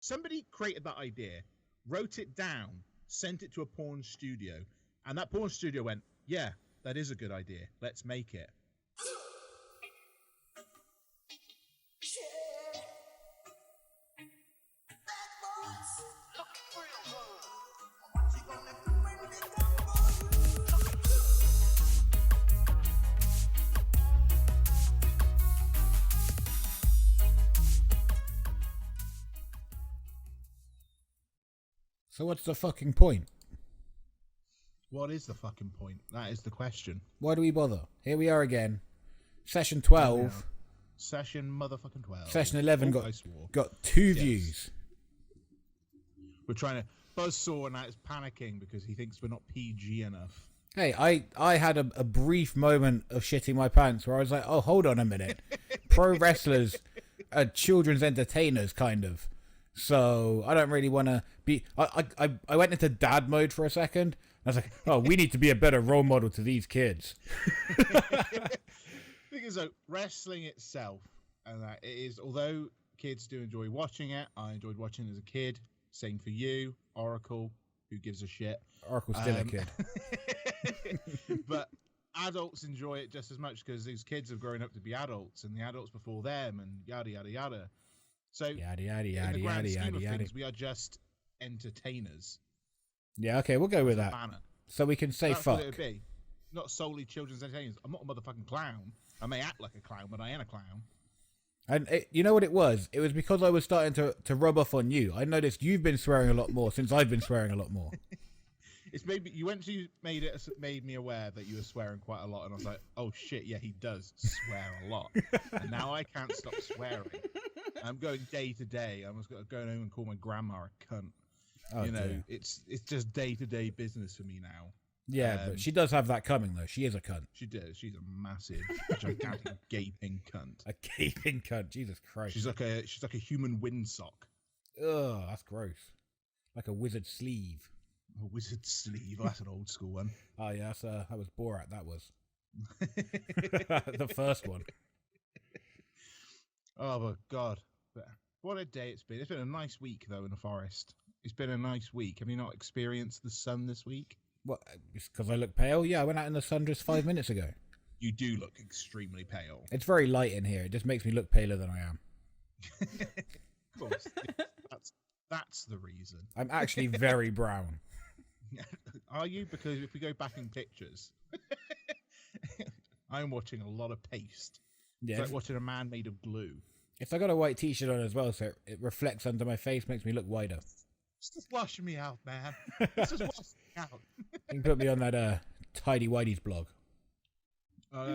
Somebody created that idea, wrote it down, sent it to a porn studio, and that porn studio went, yeah, that is a good idea. Let's make it. So what's the fucking point? What is the fucking point? That is the question. Why do we bother? Here we are again. Session 12. Session motherfucking 12. Session 11 got 2 views. We're trying to... Buzzsaw now is panicking because he thinks we're not PG enough. Hey, I had a brief moment of shitting my pants where I was like, oh, hold on a minute. Pro wrestlers are children's entertainers, kind of. So I don't really want to be... I went into dad mode for a second. I was like, oh, we need to be a better role model to these kids. Because wrestling itself, and that it is, although kids do enjoy watching it, I enjoyed watching it as a kid. Same for you, Oracle. Who gives a shit? Oracle's still a kid. But adults enjoy it just as much because these kids have grown up to be adults, and the adults before them, and yada yada yada. So, yada yada in yada the grand yada scheme of yada. things, we are just entertainers. Yeah, okay, we'll go with that. Banner. So we can say That's fuck. what it would be. Not solely children's entertainers. I'm not a motherfucking clown. I may act like a clown, but I ain't a clown. And you know what it was? It was because I was starting to rub off on you. I noticed you've been swearing a lot more since I've been swearing a lot more. It's maybe you made me aware that you were swearing quite a lot, and I was like, oh shit, yeah, he does swear a lot. And now I can't stop swearing. I'm going day to day. I'm just going home and call my grandma a cunt. Oh, you know, dear. it's just day to day business for me now. Yeah, but she does have that coming though. She is a cunt. She does. She's a massive, gigantic, gaping cunt. A gaping cunt. Jesus Christ. She's like a human windsock. Ugh, that's gross. Like a wizard sleeve. A wizard sleeve. Oh, that's an old school one. Oh yeah, that was Borat. That was the first one. Oh my god! But what a day it's been. It's been a nice week though in the forest. It's been a nice week. Have you not experienced the sun this week? What? It's because I look pale? Yeah, I went out in the sun just 5 minutes ago. You do look extremely pale. It's very light in here. It just makes me look paler than I am. Of course. That's the reason. I'm actually very brown. Are you? Because if we go back in pictures, I'm watching a lot of paste. Yeah, it's like watching a man made of glue. If I got a white t-shirt on as well, so it reflects under my face, makes me look wider. Just wash me out, man. Just wash me out. You can put me on that Tidy Whitey's blog. But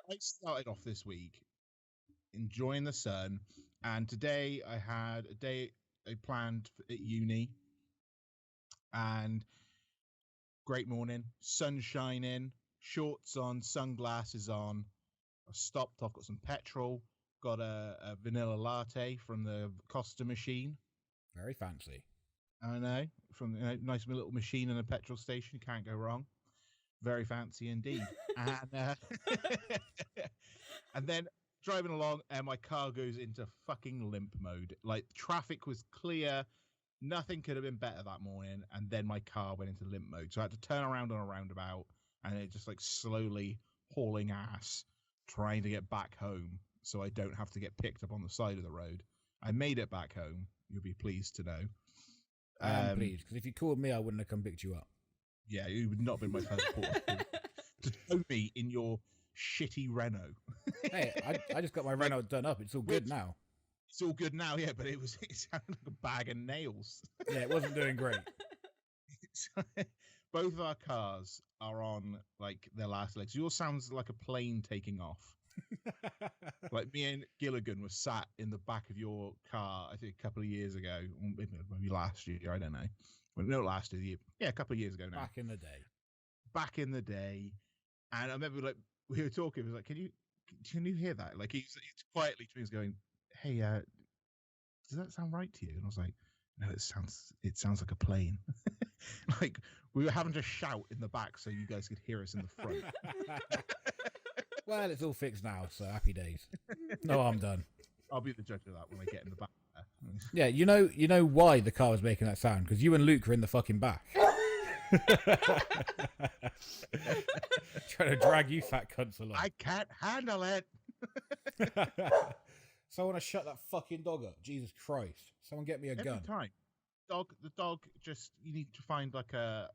I started off this week enjoying the sun, and today I had a day I planned at uni, and great morning, sun shining, shorts on, sunglasses on. I stopped off, got some petrol, got a vanilla latte from the Costa machine. Very fancy. I know, from a nice little machine in a petrol station, can't go wrong. Very fancy indeed. And then driving along, and my car goes into fucking limp mode. Like, traffic was clear, nothing could have been better that morning, and then my car went into limp mode. So I had to turn around on a roundabout, and it just like slowly hauling ass, trying to get back home, so I don't have to get picked up on the side of the road. I made it back home. You'll be pleased to know. I am pleased, because if you called me, I wouldn't have come picked you up. Yeah, you would not have been my first port to tow me in your shitty Renault. Hey, I just got my Renault done up. It's all good now. It's all good now, yeah, but it sounded like a bag of nails. Yeah, it wasn't doing great. Both of our cars are on like their last legs. Yours sounds like a plane taking off. Like me and Gilligan were sat in the back of your car, I think a couple of years ago, maybe last year, I don't know. Well, no, last year, yeah, a couple of years ago now. Back in the day. And I remember like we were talking, it was like, can you hear that? Like he's quietly to me, he's going, hey, does that sound right to you? And I was like, no, it sounds like a plane. Like we were having to shout in the back so you guys could hear us in the front. Well, it's all fixed now, so happy days. No, I'm done. I'll be the judge of that when I get in the back there. Yeah, you know why the car was making that sound? Because you and Luke were in the fucking back. Trying to drag you fat cunts along. I can't handle it. So I want to shut that fucking dog up. Jesus Christ. Someone get me a gun. Every time. The dog just, you need to find like a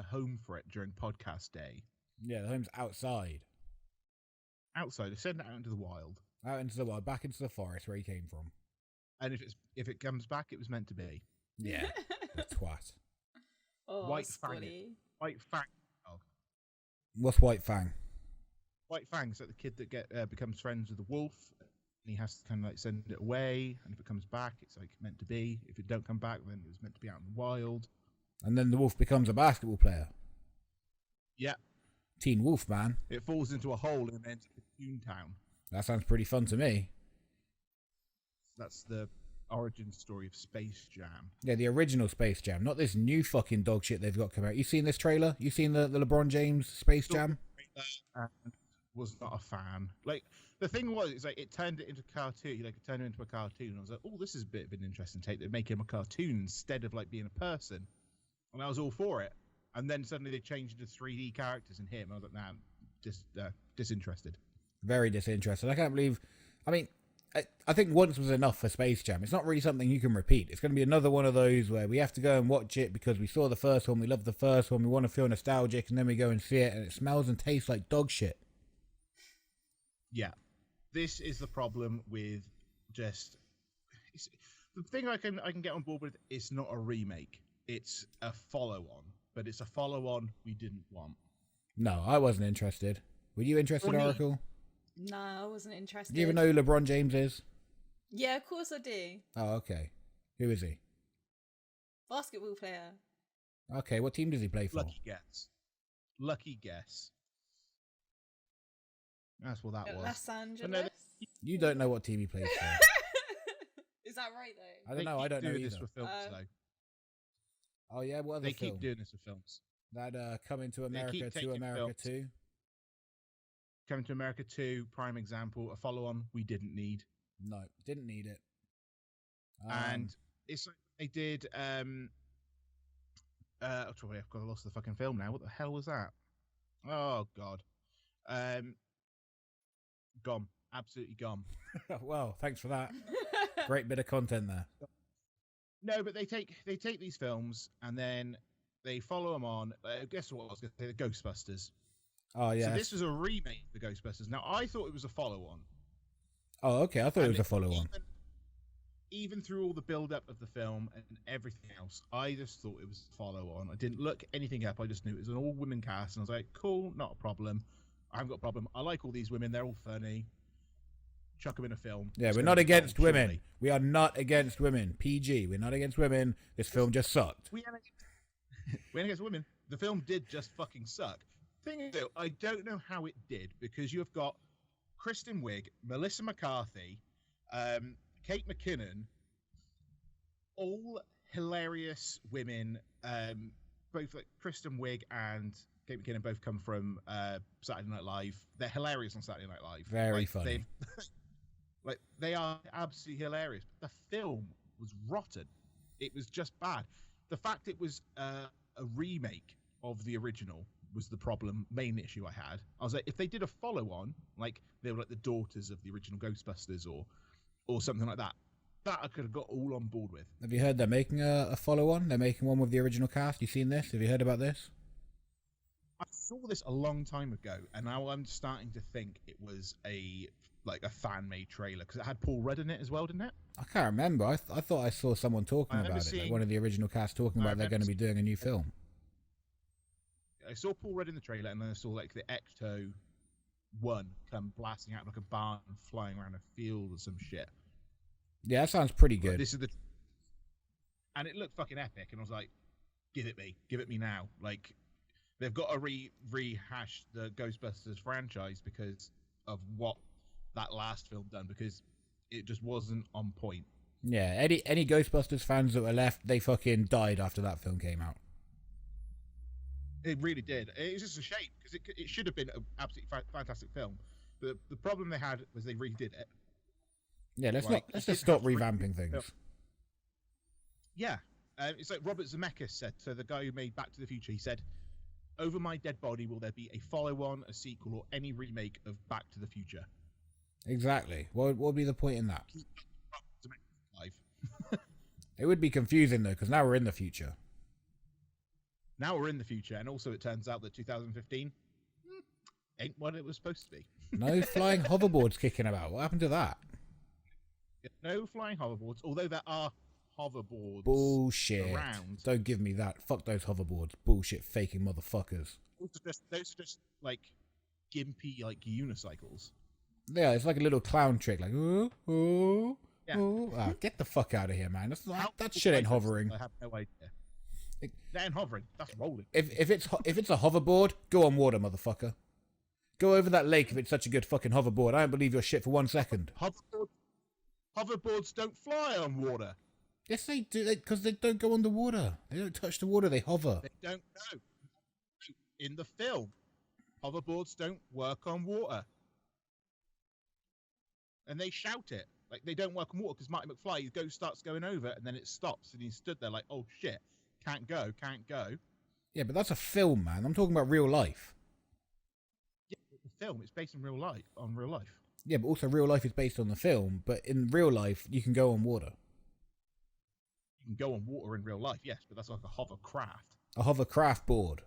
home for it during podcast day. Yeah, the home's outside. Outside, send it out into the wild. Out into the wild, back into the forest where he came from. And if it comes back, it was meant to be. Yeah, a twat. Oh, White Squally. White Fang dog. What's White Fang? White Fang's like the kid that becomes friends with the wolf, and he has to kind of like send it away. And if it comes back, it's like meant to be. If it don't come back, then it was meant to be out in the wild. And then the wolf becomes a basketball player. Yeah. Teen Wolf, man. It falls into a hole and ends up in Toontown. That sounds pretty fun to me. That's the origin story of Space Jam. Yeah, the original Space Jam, not this new fucking dog shit they've got coming out. You seen this trailer? You seen the LeBron James Space Jam? And was not a fan. Like, the thing was, it's like it turned it into a cartoon. Like, it turned it into a cartoon. I was like, oh, this is a bit of an interesting take. They make him a cartoon instead of like being a person. And I was all for it. And then suddenly they changed into 3D characters and him. I was like, nah, just disinterested. Very disinterested. I can't believe. I mean, I think once was enough for Space Jam. It's not really something you can repeat. It's going to be another one of those where we have to go and watch it because we saw the first one, we love the first one, we want to feel nostalgic, and then we go and see it, and it smells and tastes like dog shit. Yeah. This is the problem with just... the thing I can get on board with, it's not a remake. It's a follow-on. But it's a follow-on we didn't want. No, I wasn't interested. Were you interested, Oracle? No, I wasn't interested. Do you even know who LeBron James is? Yeah, of course I do. Oh, okay. Who is he? Basketball player. Okay, what team does he play for? Lucky guess. That's what that was. Los Angeles. You don't know what team he plays for. Is that right, though? I don't know. I don't know doing either. this with films, though. Oh, yeah? What other They film? keep doing this with films. That Coming to America, keep to taking America films. 2. Coming to America 2, prime example. A follow-on we didn't need. No, didn't need it. And it's like they did... I've lost the fucking film now. What the hell was that? Oh, God. Gone. Absolutely gone. Well, thanks for that. Great bit of content there. No, but they take these films and then they follow them on. Guess what I was going to say? The Ghostbusters. Oh, yeah. So this was a remake of the Ghostbusters. Now, I thought it was a follow-on. Oh, okay. I thought it was a follow-on. Even through all the build-up of the film and everything else, I just thought it was a follow-on. I didn't look anything up. I just knew it was an all-women cast. And I was like, cool, not a problem. I haven't got a problem. I like all these women. They're all funny. Chuck them in a film. Yeah, we're not against women. We are not against women. PG. We're not against women. This film just sucked. We ain't against women. The film did just fucking suck. Thing is, though, I don't know how it did because you've got Kristen Wiig, Melissa McCarthy, Kate McKinnon, all hilarious women. Both like Kristen Wiig and Kate McKinnon both come from Saturday Night Live. They're hilarious on Saturday Night Live. Very funny. They are absolutely hilarious. The film was rotten. It was just bad. The fact it was a remake of the original was the main issue I had. I was like, if they did a follow-on, like they were like the daughters of the original Ghostbusters or something like that, that I could have got all on board with. Have you heard they're making a follow-on? They're making one with the original cast. You seen this? Have you heard about this? I saw this a long time ago, and now I'm starting to think it was a fan-made trailer because it had Paul Rudd in it as well, didn't it? I can't remember. I thought I saw someone talking about it. Like one of the original cast talking about they're going to be doing a new film. I saw Paul Rudd in the trailer, and then I saw like the Ecto 1 come blasting out like a barn and flying around a field or some shit. Yeah, that sounds pretty good. And it looked fucking epic, and I was like, give it me now. Like, they've got to rehash the Ghostbusters franchise because of what that last film done, because it just wasn't on point. Yeah, any Ghostbusters fans that were left, they fucking died after that film came out. It really did. It was just a shame because it should have been an absolutely fantastic film. But the problem they had was they redid it. Yeah, let's just stop revamping things. Yeah, it's like Robert Zemeckis said. So the guy who made Back to the Future, he said, "Over my dead body, will there be a follow-on, a sequel, or any remake of Back to the Future?" Exactly. What would be the point in that? Keep Robert Zemeckis alive. It would be confusing though, because now we're in the future. Now we're in the future, and also it turns out that 2015 ain't what it was supposed to be. No flying hoverboards kicking about. What happened to that? No flying hoverboards, although there are hoverboards Bullshit. around. Don't give me that. Fuck those hoverboards. Bullshit faking motherfuckers. Those are just like gimpy, like unicycles. Yeah, it's like a little clown trick. Like, ooh, ooh, Yeah. ooh. Ah, get the fuck out of here, man. How That cool shit ain't is this? hovering. I have no idea. That ain't hovering. That's rolling. If it's a hoverboard, go on water, motherfucker. Go over that lake if it's such a good fucking hoverboard. I don't believe your shit for 1 second. Hoverboards don't fly on water. Yes, they do, because they don't go underwater. They don't touch the water. They hover. They don't know. In the film, hoverboards don't work on water. And they shout it. Like, they don't work on water because Marty McFly starts going over and then it stops and he stood there like, oh shit, can't go. Yeah, but that's a film, man. I'm talking about real life. Yeah, but the film, it's based on real life. Yeah, but also real life is based on the film. But in real life, you can go on water. You can go on water in real life, yes, but that's like a hovercraft. A hovercraft board.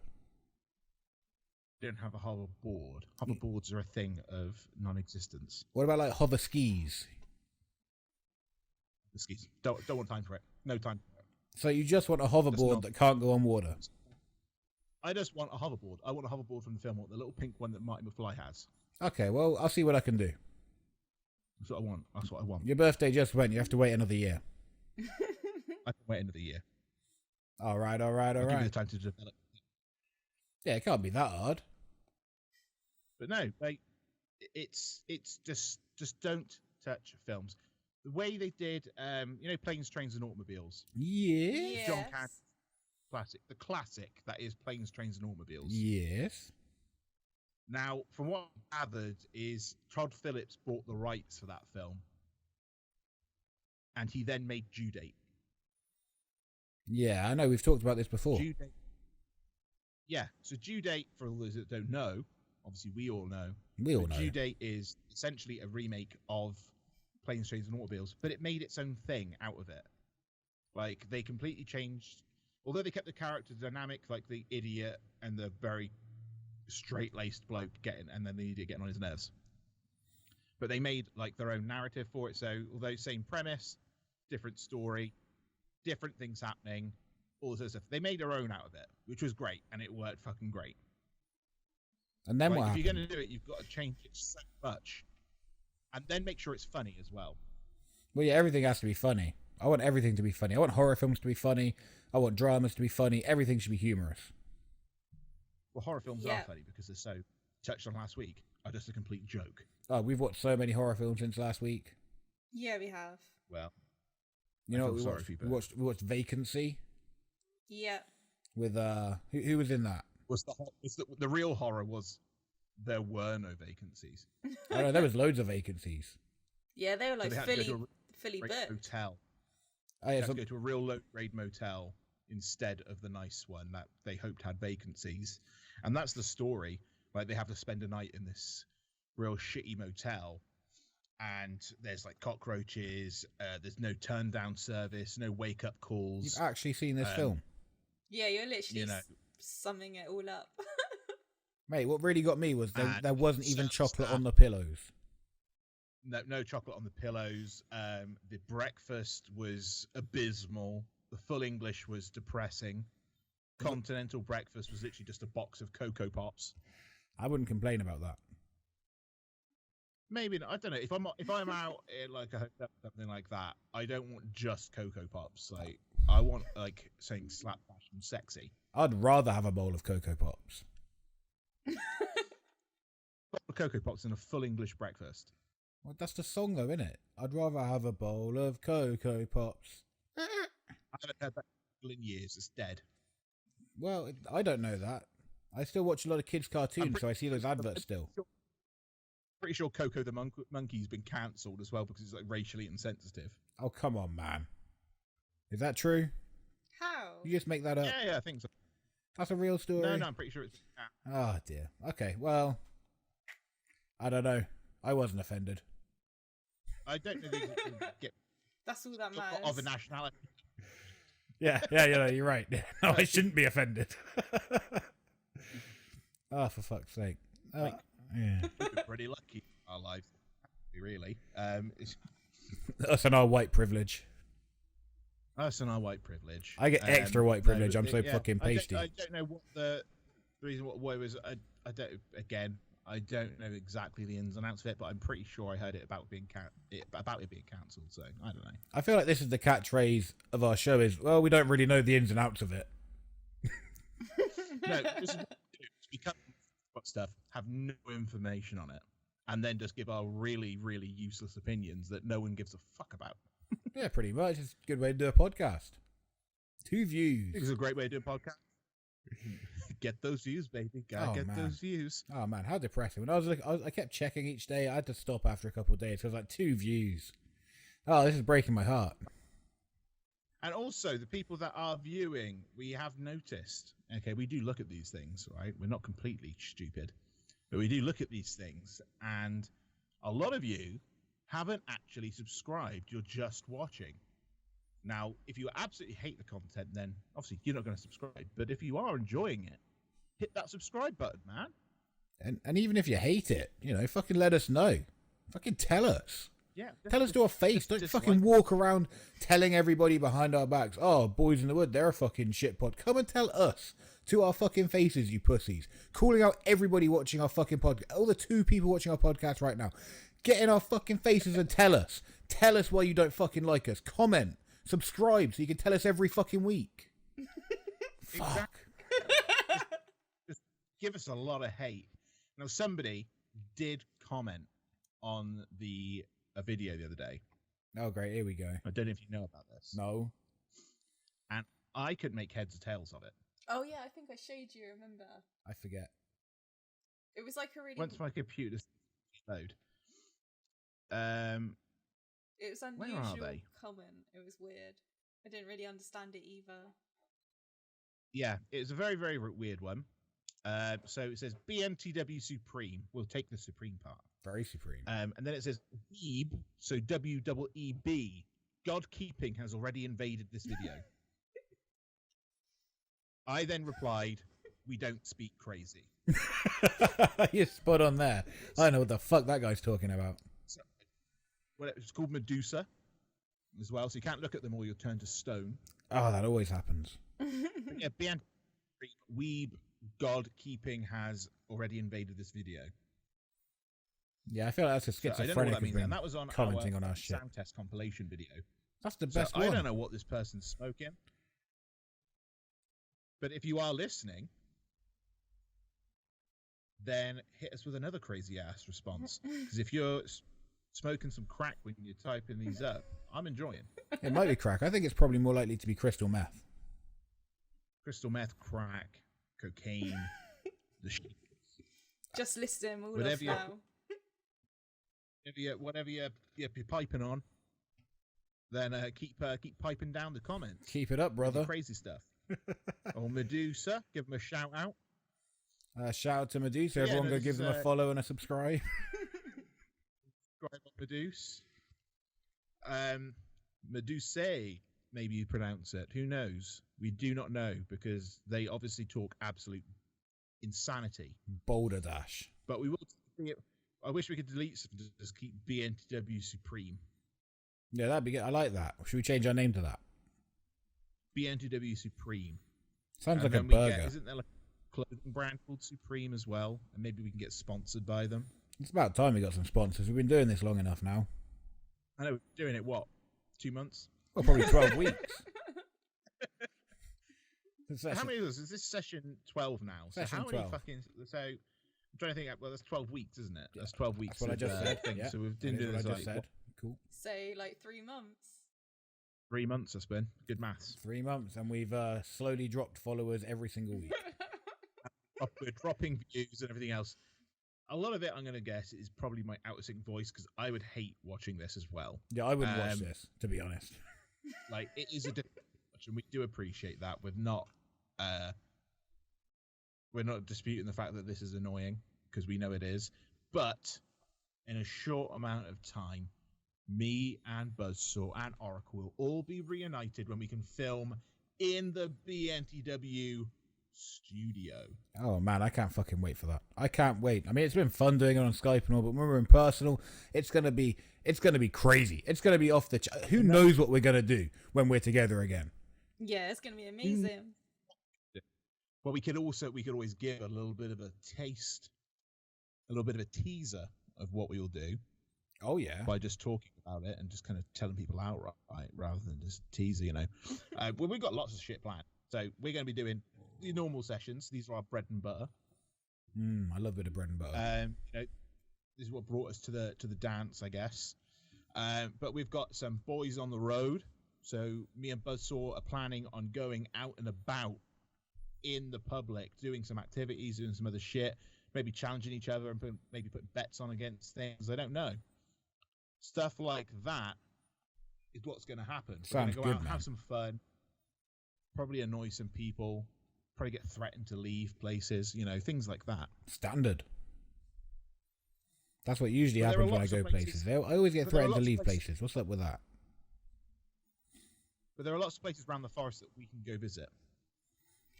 They don't have a hoverboard. Hoverboards are a thing of non-existence. What about like hover skis? The skis. Don't want time for it. No time for it. So you just want a hoverboard that can't go on water? I just want a hoverboard. I want a hoverboard from the film, the little pink one that Marty McFly has. Okay, well, I'll see what I can do. That's what I want. That's what I want. Your birthday just went. You have to wait another year. I can wait another year. All right. I'll give you the time to develop. Yeah, it can't be that hard. But no, it's just don't touch films. The way they did, Planes, Trains, and Automobiles. Yes. John Candy's classic. The classic that is Planes, Trains, and Automobiles. Yes. Now, from what I've gathered, is Todd Phillips bought the rights for that film, and he then made Due Date. Yeah, I know. We've talked about this before. Due Date. Yeah, so Due Date, for all those that don't know, obviously we all know. We all know. Due Date is essentially a remake of Planes, Trains, and Automobiles, but it made its own thing out of it. Like, they completely changed, although they kept the character dynamic, like the idiot and the very straight-laced bloke getting on his nerves. But they made like their own narrative for it. So although same premise, different story, different things happening, all this other stuff, they made their own out of it, which was great, and it worked fucking great. And then like, what if happened? you're going to do it, you've got to change it so much, and then make sure it's funny as well. Well, yeah, everything has to be funny. I want everything to be funny. I want horror films to be funny. I want dramas to be funny. Everything should be humorous. Well, horror films are funny because they're so, touched on last week, are just a complete joke. Oh, we've watched so many horror films since last week. Yeah, we have. Well, you know what we watched? We watched Vacancy. Yeah. With who was in that? The real horror was there were no vacancies. I know there was loads of vacancies. Yeah, they were like so fully booked. Hotel. Oh, yeah, They had to go to a real low-grade motel instead of the nice one that they hoped had vacancies, and that's the story. Like, they have to spend a night in this real shitty motel, and there's like cockroaches. There's no turn-down service, no wake-up calls. You've actually seen this film? Yeah, you're literally summing it all up. Mate, what really got me was there wasn't even chocolate staff. on the pillows. No chocolate on the pillows. The breakfast was abysmal. The full English was depressing. Continental breakfast was literally just a box of Cocoa Pops. I wouldn't complain about that. Maybe not. I don't know. If I'm out in like a hotel, something like that, I don't want just Cocoa Pops. Like, I want like something slapdash and sexy. I'd rather have a bowl of Cocoa Pops. Cocoa Pops in a full English breakfast. Well, that's the song though, isn't it? I'd rather have a bowl of Cocoa Pops. I haven't heard that in years. It's dead. Well, I don't know that. I still watch a lot of kids' cartoons, so I see those adverts still. Pretty sure Coco the Monkey's been cancelled as well because it's like racially insensitive. Oh, come on, man. Is that true? You just make that up. Yeah, I think so. That's a real story. No, I'm pretty sure it's. Oh dear. Okay, well, I don't know. I wasn't offended. I don't know if you can get That's all that matters. of a nationality. Yeah, you're right. No, I shouldn't be offended. Oh, for fuck's sake. Yeah. We've been pretty lucky in our lives, really. Us and our white privilege. Us and our white privilege. I get extra white privilege. I'm so fucking pasty. I don't know what the reason why was. I don't. Again, I don't know exactly the ins and outs of it, but I'm pretty sure I heard it about it being cancelled. So I don't know. I feel like this is the catchphrase of our show: is well, we don't really know the ins and outs of it. No, this is what we do. We cut stuff, have no information on it, and then just give our really, really useless opinions that no one gives a fuck about. Yeah, pretty much. It's a good way to do a podcast. 2 views. It's a great way to do a podcast. Get those views, baby. Get those views. Oh man, how depressing! When I kept checking each day. I had to stop after a couple of days. So it was like 2 views. Oh, this is breaking my heart. And also, the people that are viewing, we have noticed. Okay, we do look at these things, right? We're not completely stupid, but we do look at these things, and a lot of you haven't actually subscribed. You're just watching. Now, if you absolutely hate the content, then obviously you're not going to subscribe. But if you are enjoying it, hit that subscribe button, man. And even if you hate it, fucking let us know. Fucking tell us. Yeah. Tell us to our face. Don't fucking walk around telling everybody behind our backs, oh, Boys in the Wood, they're a fucking shit pod. Come and tell us to our fucking faces, you pussies. Calling out everybody watching our fucking podcast. All the 2 people watching our podcast right now. Get in our fucking faces and tell us. Tell us why you don't fucking like us. Comment. Subscribe so you can tell us every fucking week. Fuck. Just give us a lot of hate. Now, somebody did comment on a video the other day. Oh, great. Here we go. I don't know if you know about this. No. And I could make heads or tails of it. Oh yeah, I think I showed you. Remember? I forget. It was like a really. Once my computer load. It was Where are unusual they? comment. It was weird. I didn't really understand it either. Yeah, it was a very, very weird one. So it says BNTW Supreme. We'll take the Supreme part. Very supreme. And then it says Weeb, so WEEB. God keeping has already invaded this video. I then replied, we don't speak crazy. You're spot on there. I don't know what the fuck that guy's talking about. So, well, it's called Medusa as well, so you can't look at them or you'll turn to stone. Oh, that always happens. But yeah, BNTW Weeb, God keeping has already invaded this video. Yeah, I feel like that's a schizophrenic. So I don't know what that means. And that was on commenting on our shit. sound test compilation video. That's the best one. I don't know what this person's smoking. But if you are listening, then hit us with another crazy ass response. Because if you're smoking some crack when you're typing these up, I'm enjoying. It might be crack. I think it's probably more likely to be crystal meth. Crystal meth, crack, cocaine, the shit. Just list them all Whatever off you- now. Whatever you're piping on, then keep piping down the comments. Keep it up, brother. Crazy stuff. Or Medusa, give them a shout out. Shout out to Medusa. Yeah, Everyone no, go this give is, them a follow and a subscribe. Subscribe on Medusa. Medusa, maybe you pronounce it. Who knows? We do not know because they obviously talk absolute insanity. Boulder Dash. But we will. I wish we could delete some. Just keep BNTW Supreme. Yeah, that'd be good. I like that. Should we change our name to that? BNTW Supreme. Sounds And like a then we burger. isn't there like a clothing brand called Supreme as well? And maybe we can get sponsored by them. It's about time we got some sponsors. We've been doing this long enough now. I know we're doing it. What? 2 months? Well, probably 12 weeks. How many of us? Is this session 12 now? Session so how many 12. fucking? So I'm trying to think. Well, that's 12 weeks, isn't it? That's 12 weeks. That's what I just said. Thing. Yeah. So we've That been is doing what this I like just said. what, Cool. Say like 3 months. 3 months. It's been good maths. 3 months, and we've slowly dropped followers every single week. We're dropping views and everything else. A lot of it, I'm going to guess, is probably my out of sync voice because I would hate watching this as well. Yeah, I wouldn't watch this, to be honest. Like it is a different much, and we do appreciate that. We're not disputing the fact that this is annoying, because we know it is. But in a short amount of time, me and Buzzsaw and Oracle will all be reunited when we can film in the BNTW studio. Oh man, I can't fucking wait for that. I can't wait. I mean, it's been fun doing it on Skype and all, but when we're in personal, it's gonna be crazy. It's gonna be off the. Who knows what we're gonna do when we're together again? Yeah, it's gonna be amazing. But we could always give a little bit of a taste, a little bit of a teaser of what we will do. Oh yeah, by just talking about it and just kind of telling people outright, rather than just teaser, well, we've got lots of shit planned, so we're going to be doing the normal sessions. These are our bread and butter. I love a bit of bread and butter. This is what brought us to the dance, I guess. But we've got some boys on the road. So me and Buzzsaw are planning on going out and about in the public, doing some activities, doing some other shit, maybe challenging each other and maybe putting bets on against things. I don't know. Stuff like that is what's going to happen. Sounds we're going to go good, out and man. have some fun, probably annoy some people, probably get threatened to leave places, things like that. Standard. That's what usually But there happens are when I lots go of places. places- I always get but there are threatened to lots of leave places- places. What's up with that? But there are lots of places around the forest that we can go visit.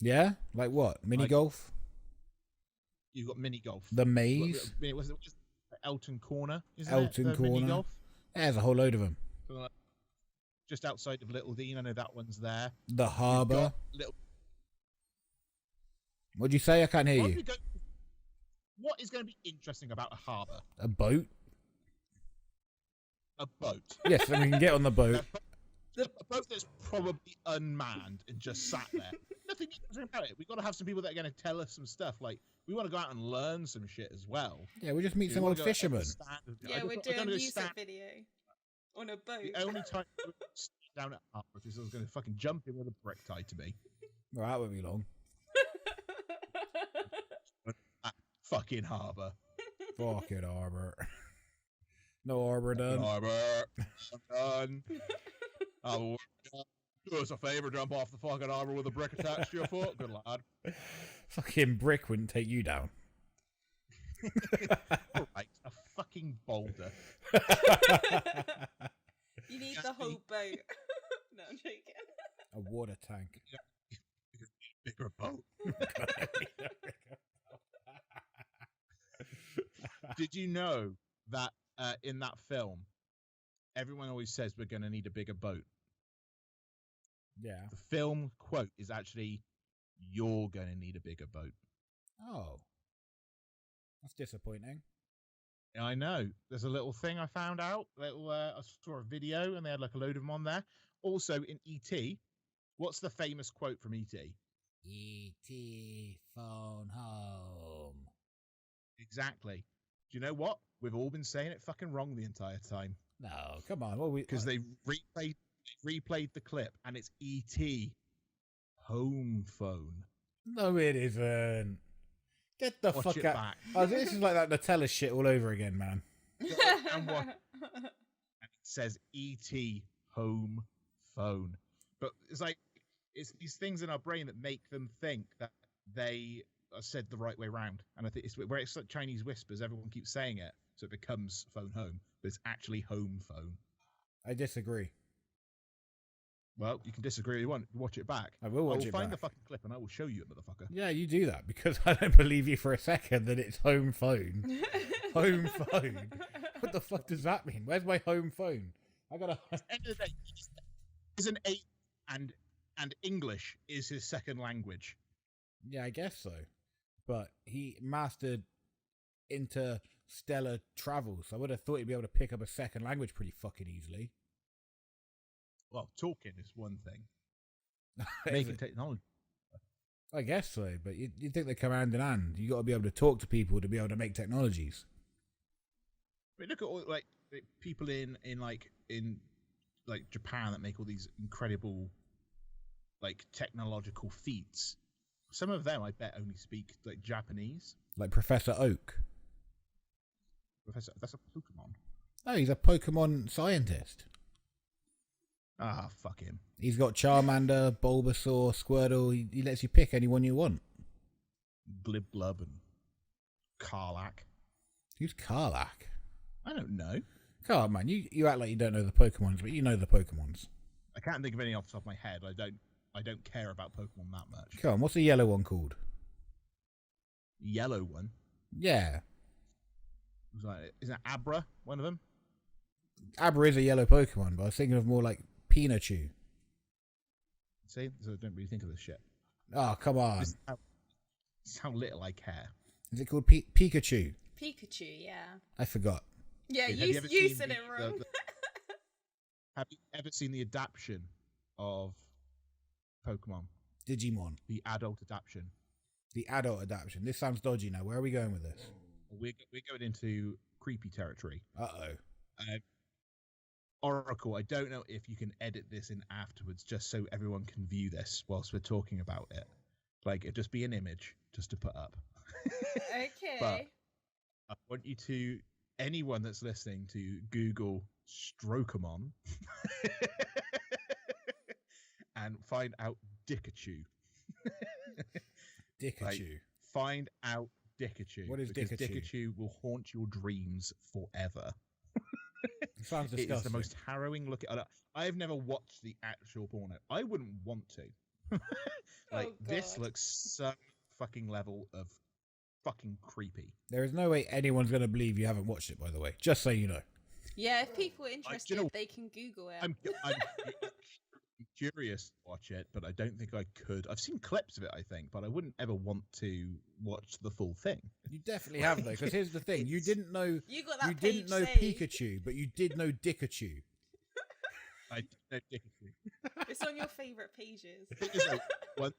Yeah? Like what? Mini golf? You've got mini golf. The maze? Was it Elton Corner? Isn't Elton it? The mini Corner. golf? Yeah, there's a whole load of them. Just outside of Little Dean, I know that one's there. The You've harbour. got Little... What'd you say? I can't hear you. What is going to be interesting about a harbour? A boat? A boat. Yes, then we can get on the boat. A boat that's probably unmanned and just sat there. Nothing interesting about it. We've got to have some people that are going to tell us some stuff. Like, we want to go out and learn some shit as well. Yeah, we'll just meet We some wanna old go fishermen. Yeah, we're doing a music video on a boat. The only time I would stand down at harbour is I was going to fucking jump in with a brick tied to me. Well, that won't be long. Fucking harbour. Fucking harbour. No harbour done. Harbour. I'm done. Do us a favour, jump off the fucking harbour with a brick attached to your foot. Good lad. Fucking brick wouldn't take you down. Alright, a fucking boulder. You need the whole boat. No, I'm joking. A water tank. Bigger boat. Did you know that in that film, everyone always says we're going to need a bigger boat? Yeah. The film quote is actually, "You're going to need a bigger boat." Oh. That's disappointing. I know. There's a little thing I found out. I saw a video and they had like a load of them on there. Also in E.T., what's the famous quote from E.T.? E.T. phone home. Exactly. Do you know what? We've all been saying it fucking wrong the entire time. No, come on. Because they replayed the clip and it's E.T. home phone. No, it isn't. Get the Watch fuck it out. back. Oh, this is like that Nutella shit all over again, man. And it says E.T. home phone. But it's like, it's these things in our brain that make them think that they are said the right way round. And I think it's where it's like Chinese whispers, everyone keeps saying it, so it becomes phone home, but it's actually home phone. I disagree. Well, you can disagree if you want. Watch it back. I will watch it find back. the fucking clip and I will show you it, motherfucker. Yeah, you do that because I don't believe you for a second that it's home phone. Home phone. What the fuck does that mean? Where's my home phone? I gotta. At the end of the day, he's an 8 and English is his second language. Yeah, I guess so. But he mastered interstellar travel, so I would have thought he'd be able to pick up a second language pretty fucking easily. Well, talking is one thing. Is Making it? technology. I guess so, but you'd think they come hand in hand. You got to be able to talk to people to be able to make technologies. I mean, look at all like people in Japan that make all these incredible like technological feats. Some of them, I bet, only speak like Japanese. Like Professor Oak. Professor, that's a Pokemon. Oh, he's a Pokemon scientist. Ah, fuck him. He's got Charmander, Bulbasaur, Squirtle. He lets you pick anyone you want. Glib Glub and Karlak. Who's Karlak? I don't know. Come on, man. You act like you don't know the Pokemons, but you know the Pokemons. I can't think of any off the top of my head. I don't care about Pokemon that much. Come on, what's the yellow one called? Yellow one. Yeah. Isn't it Abra, one of them? Abra is a yellow Pokemon, but I was thinking of more like Pikachu. See? So I don't really think of this shit. Oh, come on. This is how little I care. Is it called Pikachu? Pikachu, yeah. I forgot. Yeah, Dude, you said it wrong. Have you ever seen the adaptation of Pokemon? Digimon. The adult adaptation. The adult adaptation. This sounds dodgy now. Where are we going with this? We're going into creepy territory. Uh-oh. Oracle, I don't know if you can edit this in afterwards just so everyone can view this whilst we're talking about it. Like, it'd just be an image just to put up. Okay. But I want you to, anyone that's listening, to Google Strokemon and find out Dickachu. Dickachu. Like, find out Dickachu. What is because Dickachu? Dickachu will haunt your dreams forever. It sounds disgusting. It is the most harrowing look. I've never watched the actual porno. I wouldn't want to. This looks some fucking level of fucking creepy. There is no way anyone's going to believe you haven't watched it, by the way. Just so you know. Yeah, if people are interested, you know, they can Google it. I'm curious to watch it, but I don't think I could. I've seen clips of it, I think, but I wouldn't ever want to watch the full thing. You definitely have, though, because here's the thing. You didn't know saved. Pikachu, but you did know Dickachu. I didn't know Dickachu. It's on your favourite pages. The thing is, like,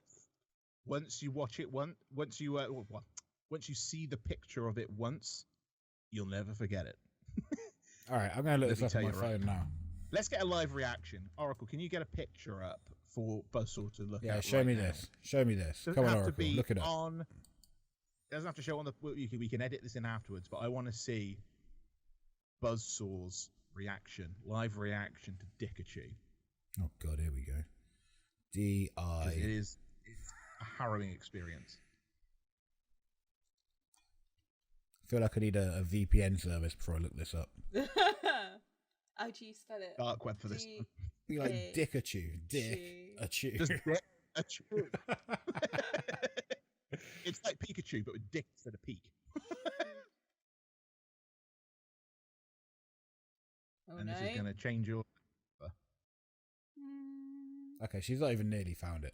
once you watch it, once you see the picture of it once, you'll never forget it. All right, I'm going to look this up on my phone now. Let's get a live reaction. Oracle, can you get a picture up for Buzzsaw to look at? Yeah, show me this. Show me this. Come on, Oracle, look it up. It doesn't have to show on the... We can edit this in afterwards, but I want to see Buzzsaw's reaction, live reaction to Dickachu. Oh, God, here we go. D-I... It's a harrowing experience. I feel like I need a VPN service before I look this up. How do you spell it? Dark web for this. Be like Dickachu. Dick-a-chew. Just Dick-a-chew. It's like Pikachu, but with dick instead of peak. And this is going to change your... Okay, she's not even nearly found it.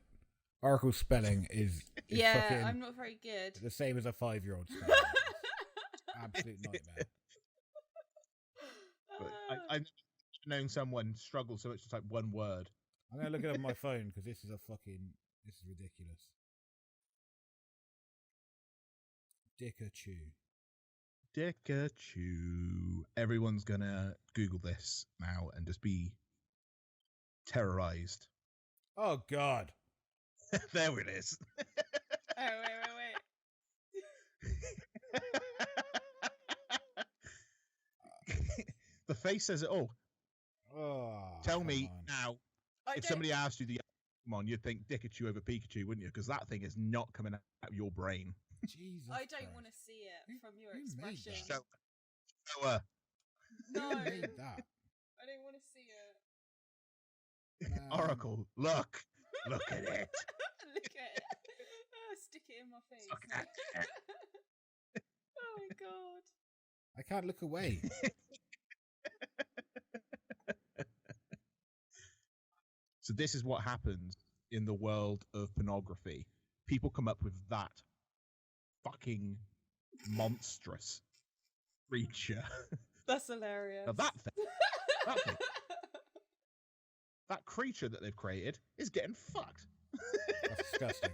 Oracle's spelling is yeah, I'm not very good. The same as a 5-year-old spelling. Absolute nightmare. But I've known someone struggle so much to type one word. I'm going to look it up on my phone because this is ridiculous. Dickachu. Dickachu. Everyone's going to Google this now and just be terrorized. Oh, God. There it is. Oh, wait. The face says it all. Oh, tell me now, if somebody asked you the Pokemon, you'd think Dickachu over Pikachu, wouldn't you? Because that thing is not coming out of your brain. Jesus I don't want to see it from your expression. Show her. No, Who made that? I don't want to see it. Oracle, look at it. Look at it. Stick it in my face. Look at it. Oh my God. I can't look away. So this is what happens in the world of pornography. People come up with that fucking monstrous creature. That's hilarious. Now that creature that they've created is getting fucked. That's disgusting.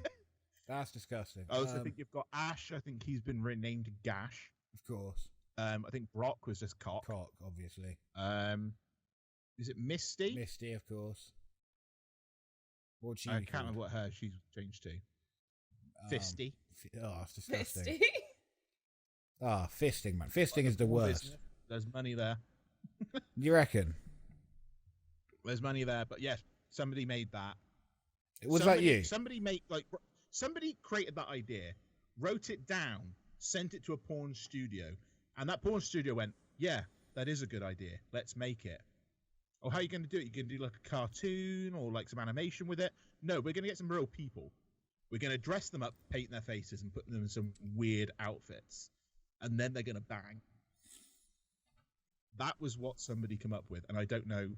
That's disgusting. I also think you've got Ash. I think he's been renamed Gash. Of course. I think Brock was just Cock. Cock, obviously. Is it Misty? Misty, of course. I can't remember what her she's changed to. Fisty. Oh, it's disgusting. Fisty. Ah, fisting, man. Fisting is the worst. There's money there. You reckon? There's money there, but yes, somebody made that. Was that you? Somebody created that idea, wrote it down, sent it to a porn studio, and that porn studio went, "Yeah, that is a good idea. Let's make it." Oh, how are you going to do it? You can do like a cartoon or like some animation with it? No, we're going to get some real people. We're going to dress them up, paint their faces, and put them in some weird outfits, and then they're going to bang. That was what somebody come up with, and I don't know.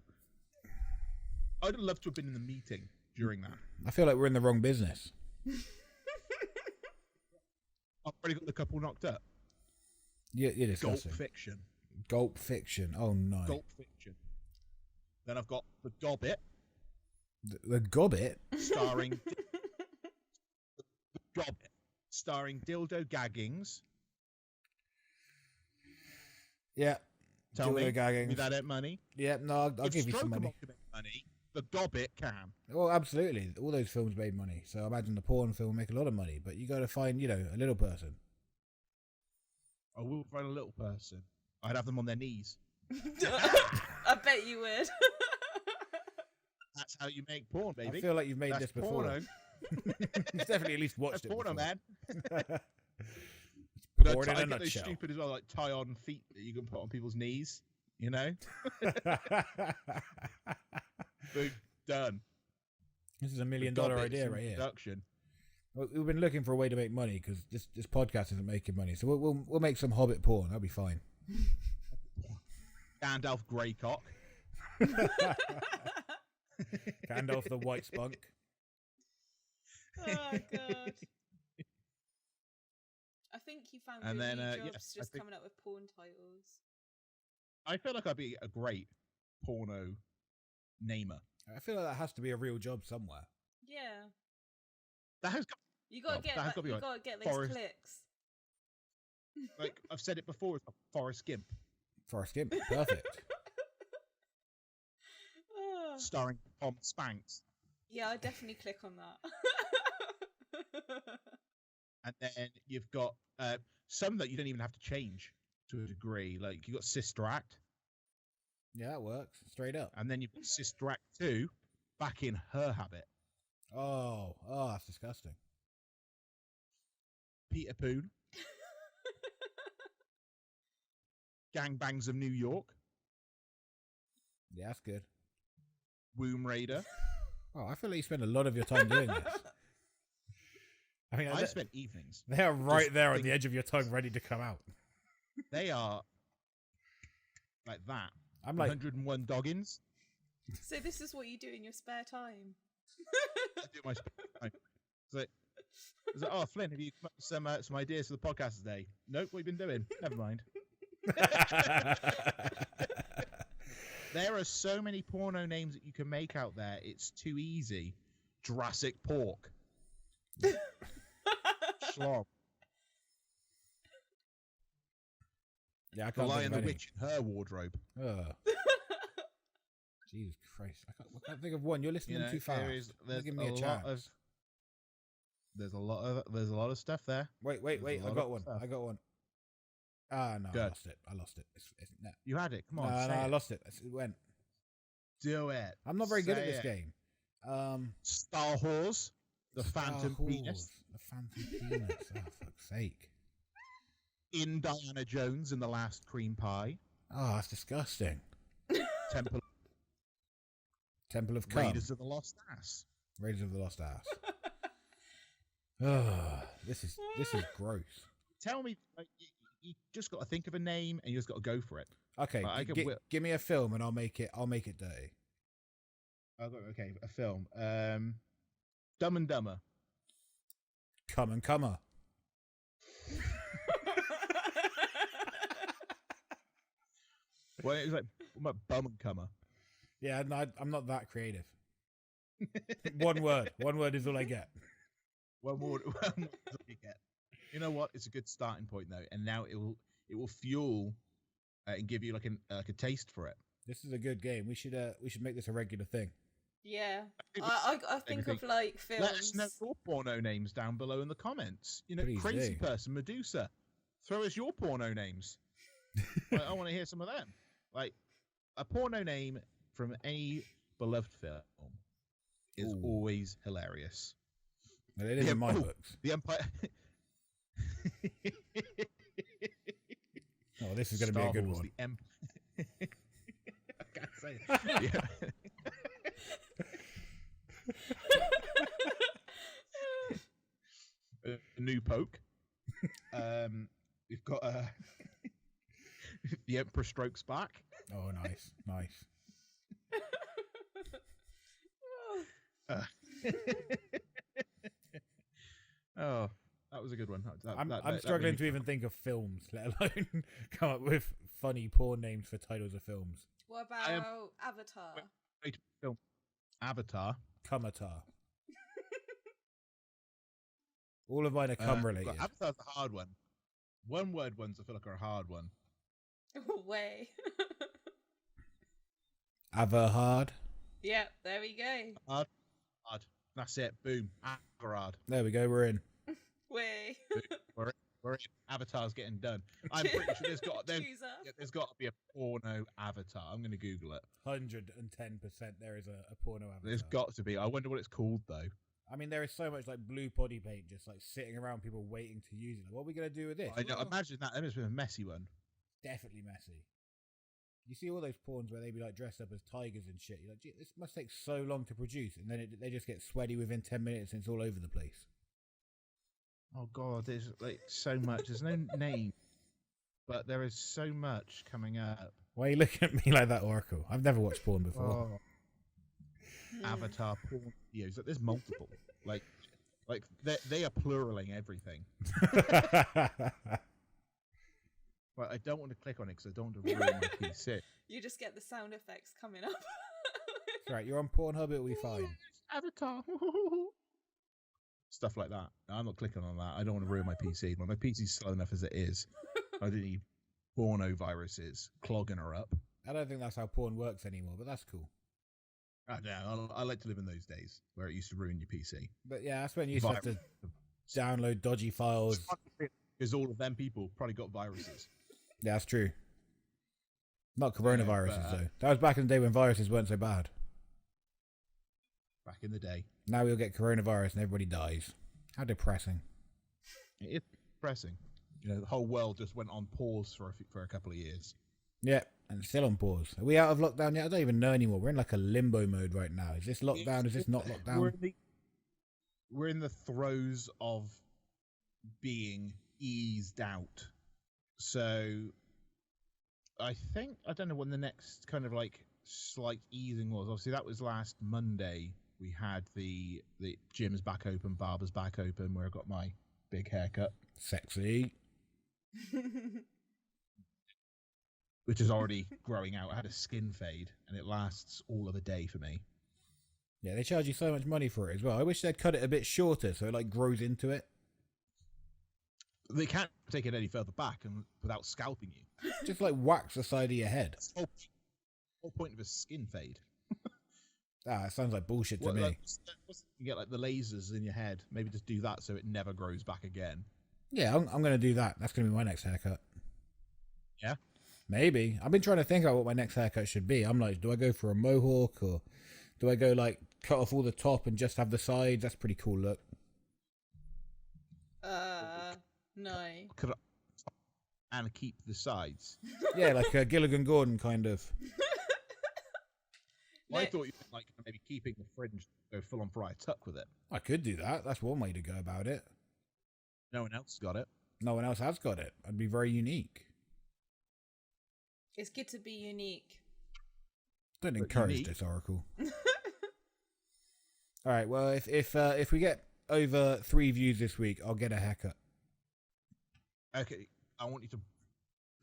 I'd love to have been in the meeting during that. I feel like we're in the wrong business. I've already got the couple knocked up. You're disgusting. Gulp fiction. Oh no. Gulp fiction. Then I've got the Gobbit. The Gobbit? Starring... the Gobbit. Starring dildo gaggings. Yeah. Tell me, gaggings. without that money. Yeah, no, I'll give you some money. If Stroke money, the Gobbit can. Well, absolutely. All those films made money. So I imagine the porn film will make a lot of money. But you got to find, a little person. I will find a little person. I'd have them on their knees. I bet you would. That's how you make porn, baby. I feel like you've made this before. Porno. You've definitely at least watched That's it porno, before. man. Porn in a I get those nutshell. stupid as well, like tie-on feet that you can put on people's knees. Boom, done. This is $1 million idea right here. Production. Well, we've been looking for a way to make money because this podcast isn't making money. So we'll make some Hobbit porn. That'll be fine. Gandalf Greycock. Gandalf the White Spunk. Oh god. I think you found And your then, new jobs yes, coming up with porn titles. I feel like I'd be a great porno namer. I feel like that has to be a real job somewhere. Yeah. That has got, You gotta get that has that, gotta be you like gotta get those Forrest- clicks. like I've said it before, it's like Forrest Gimp, Forrest Gimp, perfect. Oh. starring Tom Spanks. Yeah, I definitely click on that. And then you've got some that you don't even have to change to a degree. Like you've got Sister Act. Yeah, that works. Straight up. And then you've got Sister Act 2 back in her habit. Oh, that's disgusting. Peter Poon. Gangbangs of New York. Yeah, that's good. Womb Raider. Oh, I feel like you spend a lot of your time doing this. I mean, I spent evenings. they are right just there on the edge of your tongue, ready to come out. They are like that. I'm like 101 Doggins. So this is what you do in your spare time. I do my spare time. It's like, oh, Flynn, have you come up with some ideas for the podcast today? Nope, what have you been doing? Never mind. There are so many porno names that you can make out there. It's too easy. Jurassic Pork. Schlong. Yeah, I The can't Lion, think the of any. Witch, and her wardrobe. Jesus Christ. I can't think of one. You're listening too fast. There's Give me a chance. There's a lot of stuff there. Wait. There's a I lot got of one. stuff. I got one. Ah, no, Good. I lost it. It's no. You had it. Come on, No, say I it. lost it. It went. Do it. I'm not very good at Say this it. game. Star Wars, the Phantom Star Penis, Wars, the Phantom Penis. Oh, fuck's sake. Indiana Jones and the Last Cream Pie, Oh, that's disgusting. Temple Temple of Cum. Raiders of the Lost Ass. Raiders of the Lost Ass. Oh, this is gross. Tell me, like, you just got to think of a name and you just got to go for it. Okay, Like, give me a film and I'll make it dirty. Okay, a film. Dumb and Dumber. Come and Comer. Well, it was like, what about Bum and Comer? Yeah, no, I'm not that creative. One word is all I get. One more is all you get. You know what? It's a good starting point though, and now it will fuel and give you like a taste for it. This is a good game. We should make this a regular thing. Yeah. think I think of like films. Let us know your porno names down below in the comments. You know, Please Crazy do. Person, Medusa. Throw us your porno names. I want to hear some of them. Like a porno name from any beloved film is Ooh. always hilarious. Well, it is in my books. The Empire. Oh, this is going to be a good one. I can't say it. A new poke. We've got the Emperor Strokes Back. Oh, nice, nice. Oh, that was a good one. I'm struggling to even think of films, let alone come up with funny porn names for titles of films. What about Avatar? Wait, film. Avatar. Cumatar. All of mine are cum related. Avatar's a hard one. One word ones I feel like are a hard one. Way. Averhard. Yep, there we go. Hard. That's it. Boom. Averhard. There we go. We're in. Way. We're in. Avatar's getting done. I'm pretty sure there's got to be a porno Avatar. I'm going to Google it. 110% there is a porno Avatar. There's got to be. I wonder what it's called though. I mean, there is so much like blue body paint just like sitting around people waiting to use it. What are we going to do with this? I know, imagine that. That must be a messy one. Definitely messy. You see all those porns where they be like dressed up as tigers and shit. You're like, gee, this must take so long to produce, and then they just get sweaty within 10 minutes, and it's all over the place. Oh god, there's like so much. There's no name, but there is so much coming up. Why are you looking at me like that, Oracle? I've never watched porn before. Oh. Avatar porn videos. Like, there's multiple. like they are pluraling everything. Well, I don't want to click on it because I don't want to ruin my PC. You just get the sound effects coming up. Right, you're on Pornhub, it'll be fine. Avatar. Stuff like that. No, I'm not clicking on that. I don't want to ruin my PC. My PC's slow enough as it is. I don't need porno viruses clogging her up. I don't think that's how porn works anymore, but that's cool. I like to live in those days where it used to ruin your PC. But yeah, that's when you used to have to download dodgy files. Because all of them people probably got viruses. Yeah, that's true. Not coronaviruses, though. That was back in the day when viruses weren't so bad. Back in the day. Now we'll get coronavirus and everybody dies. How depressing. It is depressing. You know, the whole world just went on pause for a couple of years. Yeah, and it's still on pause. Are we out of lockdown yet? I don't even know anymore. We're in like a limbo mode right now. Is this lockdown? Is this not lockdown? We're in the throes of being eased out. So I don't know when the next kind of like slight easing was. Obviously that was last Monday. We had the gym's back open, barber's back open, where I got my big haircut. Sexy. Which is already growing out. I had a skin fade and it lasts all of a day for me. Yeah, they charge you so much money for it as well. I wish they'd cut it a bit shorter so it like grows into it. They can't take it any further back and without scalping you. Just like wax the side of your head. That's the whole point of a skin fade. It sounds like bullshit to me. You get like the lasers in your head. Maybe just do that so it never grows back again. Yeah, I'm going to do that. That's going to be my next haircut. Yeah? Maybe. I've been trying to think about what my next haircut should be. I'm like, do I go for a mohawk or do I go like cut off all the top and just have the sides? That's a pretty cool look. No. And keep the sides. Yeah, like a Gilligan Gordon kind of. Well, I thought you meant like maybe keeping the fringe, go full on Friar Tuck with it. I could do that. That's one way to go about it. No one else got it. No one else has got it. I'd be very unique. It's good to be unique. Don't encourage this, Oracle. All right. Well, if we get over 3 views this week, I'll get a haircut. Okay. I want you to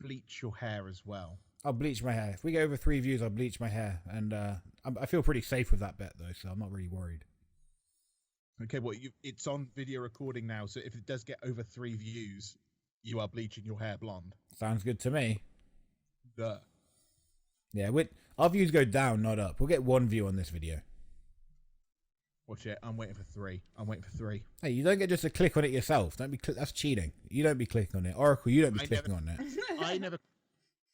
bleach your hair as well. I'll bleach my hair. If we get over 3 views, I'll bleach my hair. And I feel pretty safe with that bet, though, so I'm not really worried. Okay, well, it's on video recording now, so if it does get over 3 views, you are bleaching your hair blonde. Sounds good to me. Duh. Yeah, our views go down, not up. We'll get 1 view on this video. Watch it. I'm waiting for 3. I'm waiting for 3. Hey, you don't get just to click on it yourself. That's cheating. You don't be clicking on it. Oracle, you don't be clicking on it. I never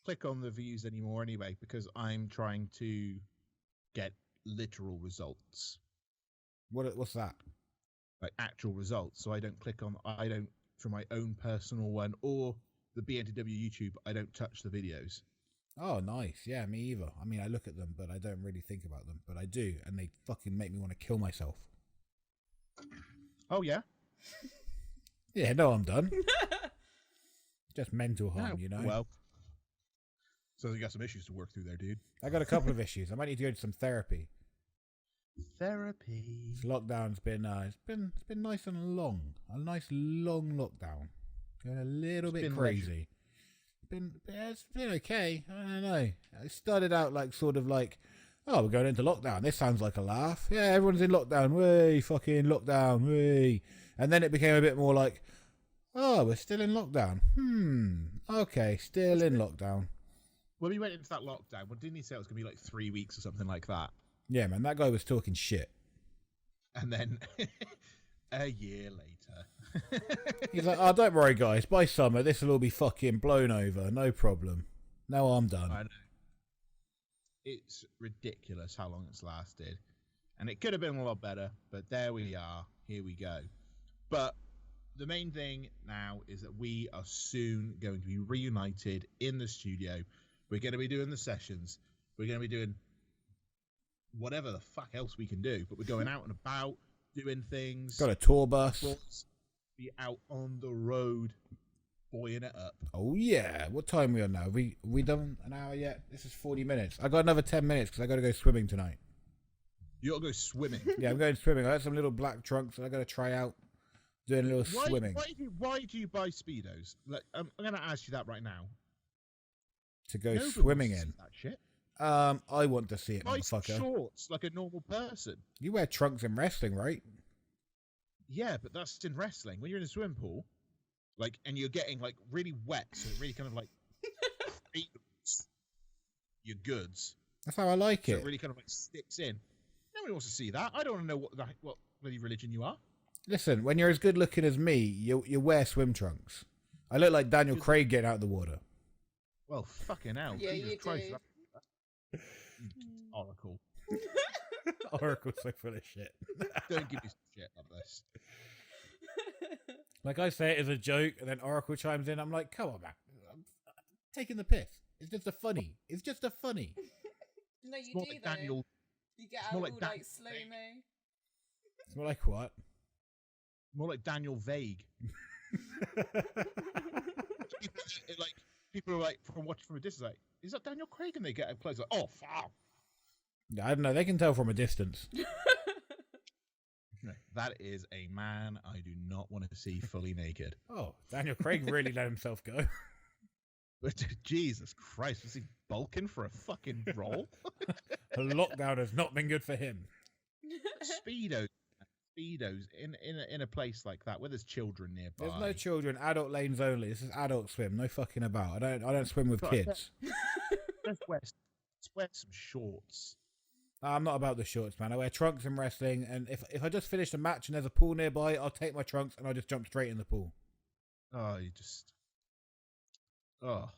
click on the views anymore anyway, because I'm trying to get literal results. What's that? Like actual results. So I don't for my own personal one or the BNTW YouTube, I don't touch the videos. Oh, nice. Yeah, me either. I mean, I look at them, but I don't really think about them. But I do, and they fucking make me want to kill myself. Oh, yeah? Yeah, no, I'm done. Just mental harm, you know? Well, so you got some issues to work through there, dude. I got a couple of issues. I might need to go to some therapy. Therapy. This lockdown's been it's been nice and long. A nice long lockdown. Going a little bit crazy. It's been okay. I don't know. It started out like sort of like, oh, we're going into lockdown. This sounds like a laugh. Yeah, everyone's in lockdown. Way fucking lockdown. Way. And then it became a bit more like, oh, we're still in lockdown. Okay, still in lockdown. When we went into that lockdown, well, didn't he say it was going to be like 3 weeks or something like that? Yeah, man, that guy was talking shit. And then a year later. He's like, oh, don't worry, guys. By summer, this will all be fucking blown over. No problem. No, I'm done. I know. It's ridiculous how long it's lasted. And it could have been a lot better, but there we are. Here we go. But the main thing now is that we are soon going to be reunited in the studio. We're going to be doing the sessions. We're going to be doing whatever the fuck else we can do. But we're going out and about, doing things. Got a tour bus. Be out on the road, buoying it up. Oh, yeah. What time are we on now? We done an hour yet? This is 40 minutes. I got another 10 minutes because I got to go swimming tonight. You got to go swimming? Yeah, I'm going swimming. I got some little black trunks that I got to try out. Doing a little swimming. Why do you buy Speedos? Like, I'm going to ask you that right now. To go swimming in. That shit. I want to see it, buy motherfucker. Shorts like a normal person. You wear trunks in wrestling, right? Yeah, but that's in wrestling. When you're in a swimming pool, like, and you're getting like really wet, so it really kind of like your goods. That's how I like it. It really kind of like sticks in. Nobody wants to see that. I don't want to know what bloody religion you are. Listen, when you're as good looking as me, you wear swim trunks. I look like Daniel Craig getting out of the water. Well, fucking hell. Yeah, Jesus you Christ, do. Oracle. Oracle's so full of shit. Don't give me some shit like this. Like I say it as a joke, and then Oracle chimes in. I'm like, come on, man. I'm taking the piss. It's just a funny. It's just a funny. No, you It's more do like though. Daniel. You get it's out more all like like slow-mo. It's more like what? More like Daniel Vague. People are like from watching from a distance, like, is that Daniel Craig? And they get up close, like, oh, fuck. Yeah, I don't know. They can tell from a distance. That is a man I do not want to see fully naked. Oh, Daniel Craig really let himself go. But Jesus Christ, was he bulking for a fucking role? The lockdown has not been good for him. Speedos in a place like that where there's children nearby. There's no children. Adult lanes only. This is Adult Swim. No fucking about. I don't swim with kids. Let's wear some shorts. I'm not about the shorts, man. I wear trunks in wrestling, and if I just finish a match and there's a pool nearby, I'll take my trunks and I'll just jump straight in the pool. Oh, you just... Oh.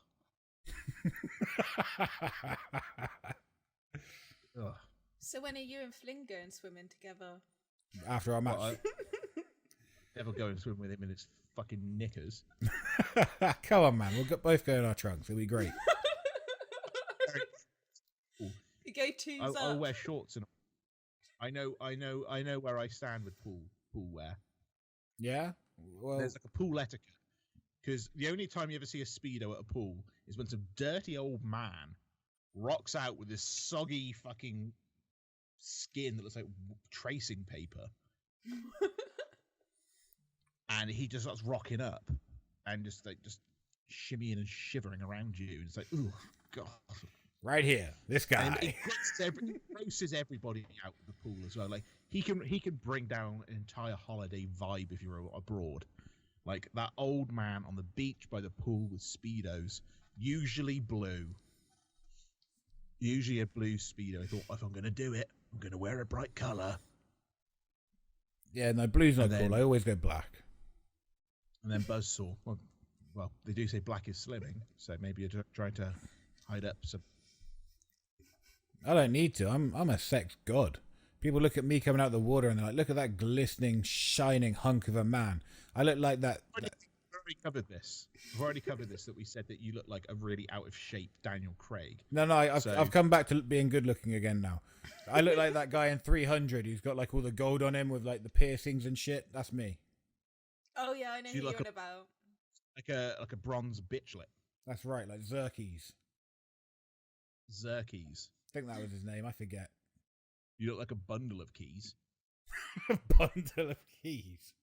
Oh. So when are you and Flynn going swimming together? After our match. Never go and swim with him in his fucking knickers. Come on, man. We'll both go in our trunks. It'll be great. You go twos up. I'll wear shorts and I know where I stand with pool wear. Yeah? Well, there's like a pool etiquette. Because the only time you ever see a Speedo at a pool is when some dirty old man rocks out with this soggy fucking skin that looks like tracing paper. And he just starts rocking up and just shimmying and shivering around you. And it's like, ooh, God. Right here, this guy. And it grosses everybody out of the pool as well. Like he can bring down an entire holiday vibe if you're abroad. Like that old man on the beach by the pool with Speedos, usually blue. Usually a blue Speedo. I thought, if I'm going to do it, I'm going to wear a bright colour. Yeah, no, blue's not cool. I always go black. And then Buzzsaw. Well, they do say black is slimming, so maybe you're trying to hide up some... I don't need to. I'm a sex god. People look at me coming out of the water and they're like, look at that glistening, shining hunk of a man. I look like that. We've already covered this. We've already covered this, that we said that you look like a really out of shape Daniel Craig. No, I've come back to being good looking again now. I look like that guy in 300 who's got like all the gold on him with like the piercings and shit. That's me. Oh yeah, I know who you're on about. Like a bronze bitchlet. That's right, like Xerxes. I think that was his name. I forget. You look like a bundle of keys. A bundle of keys.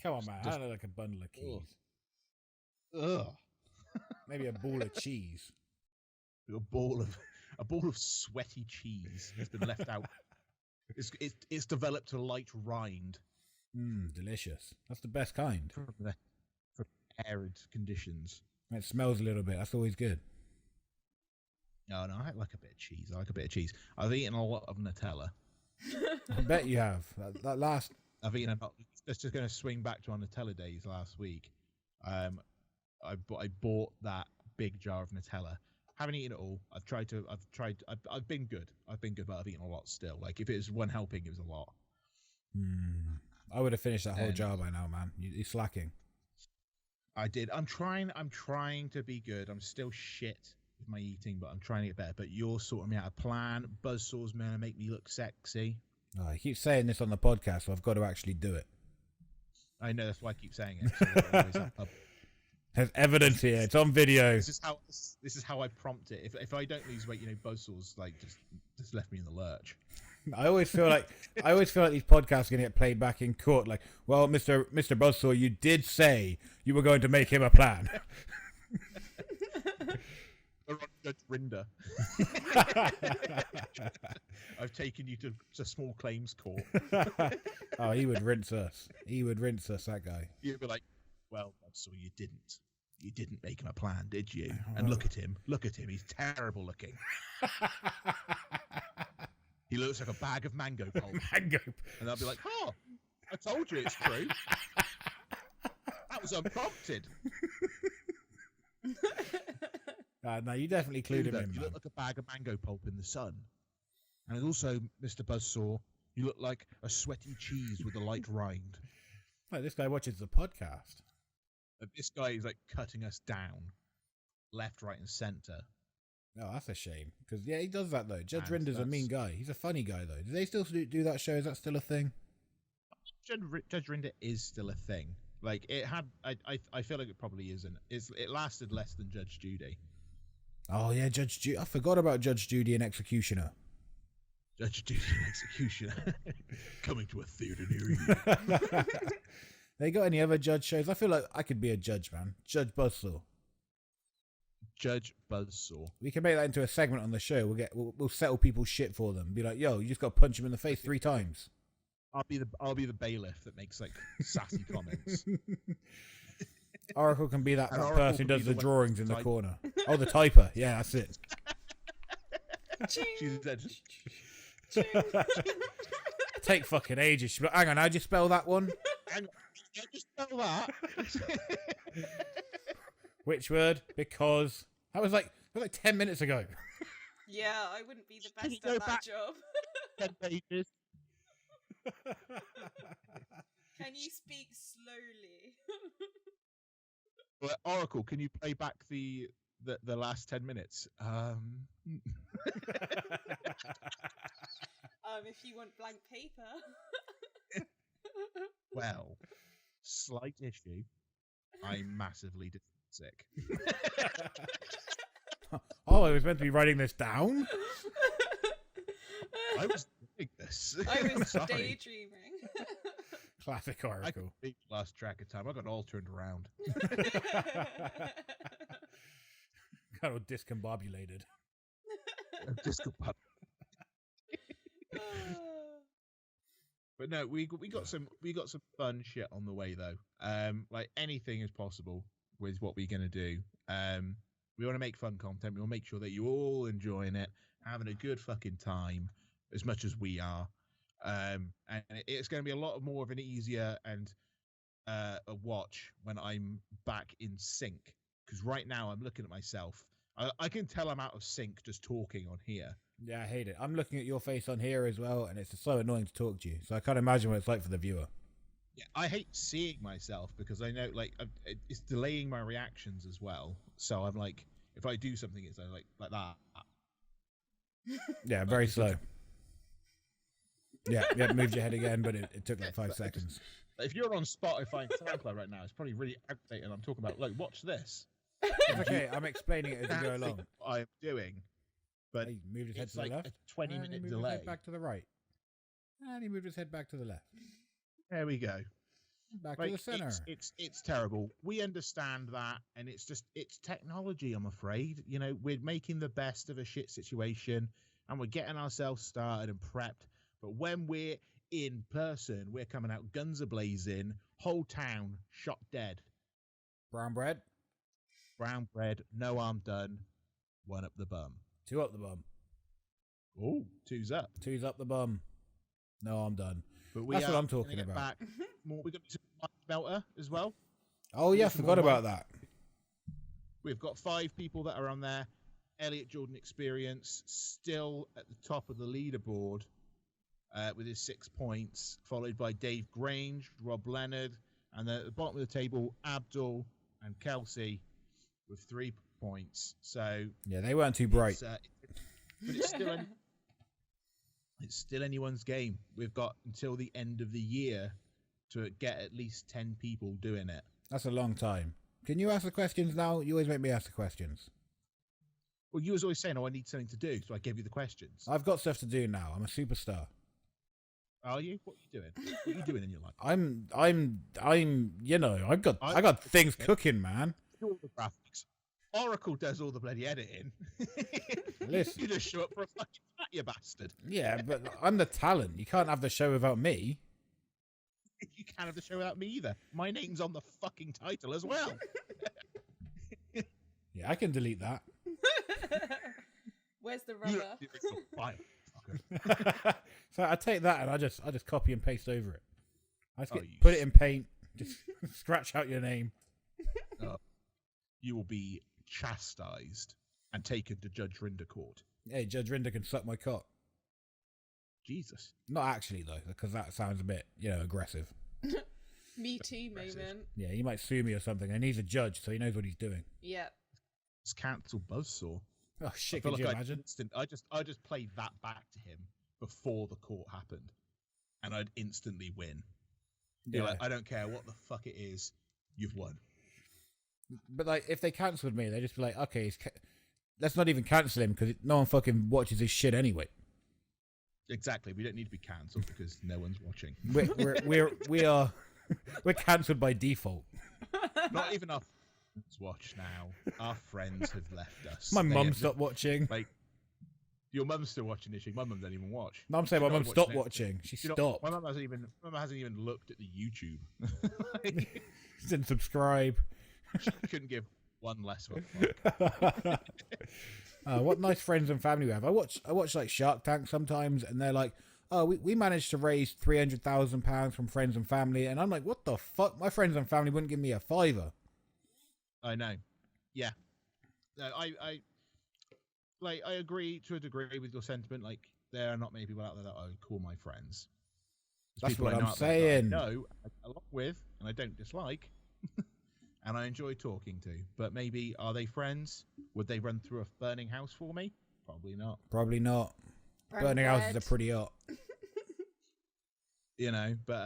Come on, man. I don't look like a bundle of keys. Ugh. Maybe a ball of cheese. A ball of sweaty cheese has been left out. It's developed a light rind. Delicious. That's the best kind. For arid conditions. It smells a little bit. That's always good. No, I like a bit of cheese. I've eaten a lot of Nutella. I bet you have. That last... I've eaten about... Just going to swing back to our Nutella days last week. I bought that big jar of Nutella. Haven't eaten it all. I've been good. But I've eaten a lot still. Like, if it was one helping, it was a lot. I would have finished that whole jar by now, man. You're slacking. I did. I'm trying to be good. I'm still shit with my eating, but I'm trying to get better. But you're sorting me out a plan. Buzzsaw's going to make me look sexy. Oh, I keep saying this on the podcast, so I've got to actually do it. I know, that's why I keep saying it. So there's evidence here. It's on video. This is how I prompt it. If I don't lose weight, Buzzsaw's like just left me in the lurch. I always feel like these podcasts are gonna get played back in court. Like, well, Mr. Buzzsaw, you did say you were going to make him a plan. Judge Rinder. I've taken you to small claims court. Oh, he would rinse us. That guy. You'd be like, well, so you didn't make him a plan, did you? And look at him. He's terrible looking. He looks like a bag of mango pulp. And I'll be like, oh, I told you it's true. That was unprompted. No, you definitely clued him in, You man. look like a bag of mango pulp in the sun. And also, Mr. Buzzsaw, you look like a sweaty cheese with a light rind. Like, this guy watches the podcast. This guy is like cutting us down, left, right, and centre. Oh, that's a shame. Because, yeah, he does that, though. Judge Rinder's a mean guy. He's a funny guy, though. Do they still do that show? Is that still a thing? Judge Rinder is still a thing. Like, it had... I feel like it probably isn't. It lasted less than Judge Judy. Oh, yeah, Judge Judy. I forgot about Judge Judy and Executioner. Judge Judy and Executioner. Coming to a theatre near you. They got any other judge shows? I feel like I could be a judge, man. Judge Buzzsaw. Judge Buzzsaw. We can make that into a segment on the show. We'll settle people's shit for them. Be like, yo, you just got to punch him in the face 3 times. I'll be the bailiff that makes like sassy comments. Oracle can be that person who does the drawings in the type. corner. Oh, the typer. Yeah, that's it. She's dead. Take fucking ages. Hang on, how'd you spell that one? Hang on, can you spell that? Which word? Because that was like 10 minutes ago. Yeah, I wouldn't be the Can best you go at that back job. 10 pages. Can you speak slowly? Well, Oracle, can you play back the last 10 minutes? If you want blank paper. Well, slight issue. I'm massively dyslexic. Oh, I was meant to be writing this down? I was doing this. I was Sorry. daydreaming. Classic I Oracle. completely lost track of time. I got all turned around. Kind of discombobulated. But no, we got some fun shit on the way though. Like anything is possible with what we're gonna do. We want to make fun content. We want to make sure that you're all enjoying it, having a good fucking time as much as we are. And it's going to be a lot more of an easier and a watch when I'm back in sync. Because right now I'm looking at myself. I can tell I'm out of sync just talking on here. Yeah, I hate it. I'm looking at your face on here as well, and it's so annoying to talk to you. So I can't imagine what it's like for the viewer. Yeah, I hate seeing myself because I know, like, it's delaying my reactions as well. So I'm like, if I do something, it's like that. Yeah, very slow. Yeah, moved your head again, but it took like 5 seconds. If you're on Spotify and SoundCloud right now, it's probably really outdated. I'm talking about, like, watch this. It's okay, I'm explaining it as we go along. What I'm doing, but He moved his head it's to the like left. a 20-minute He moved delay. his head back to the right. And he moved his head back to the left. There we go. Back Like, to the center. It's terrible. We understand that, and it's technology. I'm afraid. You know, we're making the best of a shit situation, and we're getting ourselves started and prepped. But when we're in person, we're coming out guns a blazing, whole town shot dead. Brown bread. Brown bread, no arm done, 1 up the bum. 2 up the bum. Oh, 2's up. 2's up the bum. No, I'm done. But That's what I'm gonna talking get about. Back. We're going to do Melter as well. Oh yeah, I forgot about that. We've got 5 people that are on there. Elliot Jordan Experience still at the top of the leaderboard with his 6 points, followed by Dave Grange, Rob Leonard, and at the bottom of the table, Abdul and Kelsey with 3 points. So Yeah, they weren't too bright. But it's still anyone's game. We've got until the end of the year to get at least 10 people doing it. That's a long time. Can you ask the questions now? You always make me ask the questions. Well, you was always saying, "Oh, I need something to do," so I gave you the questions. I've got stuff to do now. I'm a superstar. Are you? What are you doing? What are you doing in your life? I'm. You know, I got things cooking, man. All the graphics. Oracle does all the bloody editing. Listen. You just show up for a fucking chat, you bastard. Yeah, but I'm the talent. You can't have the show without me. You can't have the show without me either. My name's on the fucking title as well. Yeah, I can delete that. Where's the rubber? So I take that and I just copy and paste over it. I just You put it in paint, just scratch out your name. You will be chastised and taken to Judge Rinder court. Hey, Judge Rinder can suck my cock. Jesus. Not actually though, because that sounds a bit, aggressive. Me too, moment. Yeah, he might sue me or something, and he's a judge, so he knows what he's doing. Yeah. It's cancelled Buzzsaw. Oh shit! Could you imagine? I just played that back to him before the court happened, and I'd instantly win. Yeah. Like, I don't care what the fuck it is, you've won. But like, if they cancelled me, they'd just be like, okay, let's not even cancel him because no one fucking watches his shit anyway. Exactly. We don't need to be cancelled because no one's watching. We're cancelled by default. Not even our friends watch now. Our friends have left us. My mum stopped watching. Like, your mum's still watching this. My mum doesn't even watch. No, I'm saying my mum stopped watching. She stopped. My mum hasn't even looked at the YouTube. She didn't subscribe. She couldn't give one less of a fuck. What nice friends and family we have. I watch like Shark Tank sometimes, and they're like, "Oh, we managed to raise £300,000 from friends and family," and I'm like, "What the fuck? My friends and family wouldn't give me a fiver." I know. Yeah. No, I agree to a degree with your sentiment. Like, there are not many people out there that I would call my friends. That's what I'm saying. No, along with, and I don't dislike. And I enjoy talking to, but maybe are they friends? Would they run through a burning house for me? Probably not. Probably not. Burning houses are pretty hot. But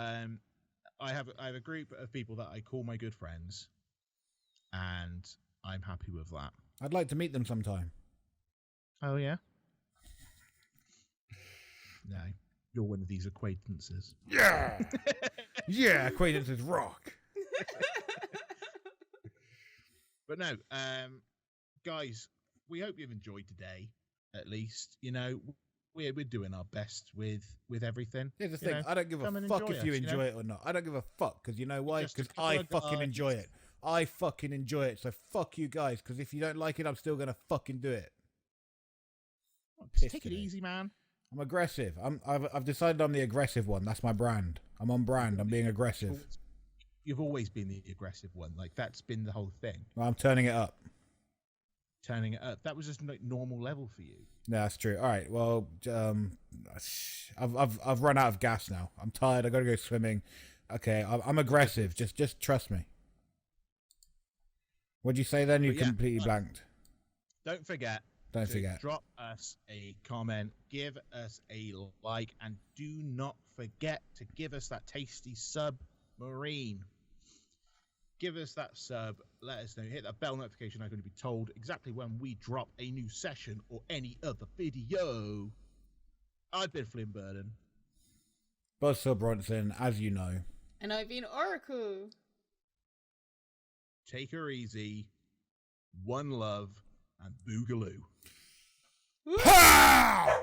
I have a group of people that I call my good friends, and I'm happy with that. I'd like to meet them sometime. Oh yeah. No, you're one of these acquaintances. Yeah. Yeah, acquaintances rock. But no, guys, we hope you've enjoyed today. At least, we're doing our best with everything. Here's the thing: I don't give a fuck if you enjoy it or not. I don't give a fuck because you know why? Because I fucking enjoy it. I fucking enjoy it. So fuck you guys. Because if you don't like it, I'm still gonna fucking do it. Just take it easy, man. I'm aggressive. I've decided I'm the aggressive one. That's my brand. I'm on brand. I'm being aggressive. You've always been the aggressive one. Like, that's been the whole thing. Well, I'm turning it up. turning it up. That was just like normal level for you. No, that's true. All right. Well, I've run out of gas now. I'm tired. I got to go swimming. Okay, I'm aggressive. Just trust me. What'd you say then? You completely blanked. Don't forget. Don't forget. Drop us a comment, give us a like, and do not forget to give us that tasty submarine. Give us that sub. Let us know. Hit that bell notification icon to be told exactly when we drop a new session or any other video. I've been Flynn Burden. Buzzsaw Bronson, as you know. And I've been Oracle. Take her easy. One love and Boogaloo. Pow!